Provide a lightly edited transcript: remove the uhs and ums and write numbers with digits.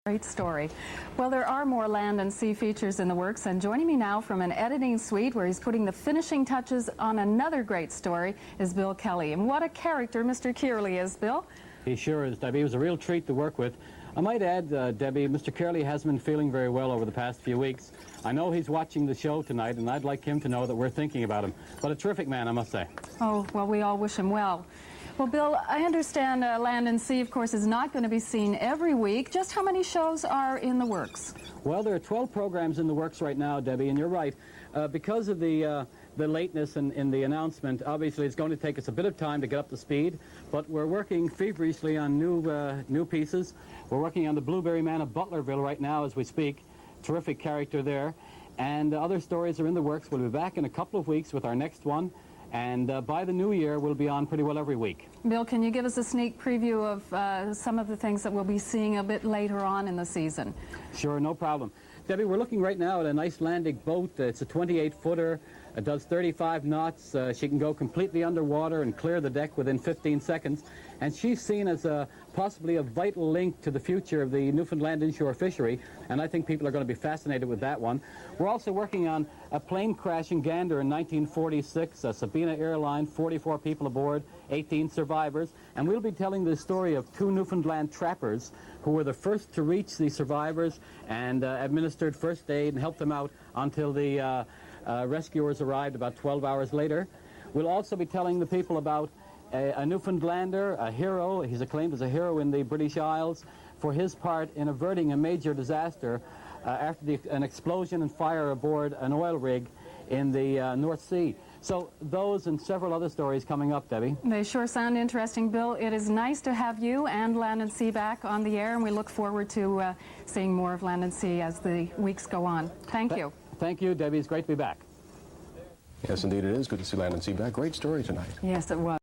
Great story. Well, there are more land and sea features in the works, and joining me now from an editing suite where he's putting the finishing touches on another great story is Bill Kelly. And what a character Mr. Kearley is, Bill. He sure is, Debbie. He was a real treat to work with. I might add, Debbie, Mr. Kearley hasn't been feeling very well over the past few weeks. I know he's watching the show tonight, and I'd like him to know that we're thinking about him. But a terrific man, I must say. Oh, well, we all wish him well. Well, Bill, I understand Land and Sea, of course, is not going to be seen every week. Just how many shows are in the works? Well, there are 12 programs in the works right now, Debbie, and you're right. Because of the lateness in the announcement, obviously it's going to take us a bit of time to get up to speed, but we're working feverishly on new pieces. We're working on the Blueberry Man of Butlerville right now as we speak. Terrific character there. And other stories are in the works. We'll be back in a couple of weeks with our next one. And by the new year, we'll be on pretty well every week. Bill, can you give us a sneak preview of some of the things that we'll be seeing a bit later on in the season? Sure, no problem. Debbie, we're looking right now at an Icelandic boat. It's a 28-footer. It does 35 knots. She can go completely underwater and clear the deck within 15 seconds. And she's seen as possibly a vital link to the future of the Newfoundland inshore fishery. And I think people are going to be fascinated with that one. We're also working on a plane crash in Gander in 1946, a Sabina airline, 44 people aboard, 18 survivors. And we'll be telling the story of two Newfoundland trappers who were the first to reach the survivors and administered first aid and helped them out until the rescuers arrived about 12 hours later. We'll also be telling the people about a Newfoundlander, a hero. He's acclaimed as a hero in the British Isles for his part in averting a major disaster after an explosion and fire aboard an oil rig in the North Sea. So those and several other stories coming up, Debbie. They sure sound interesting, Bill. It is nice to have you and Land and Sea back on the air, and we look forward to seeing more of Land and Sea as the weeks go on. Thank you. Thank you, Debbie. It's great to be back. Yes, indeed it is. Good to see Land and Sea back. Great story tonight. Yes, it was.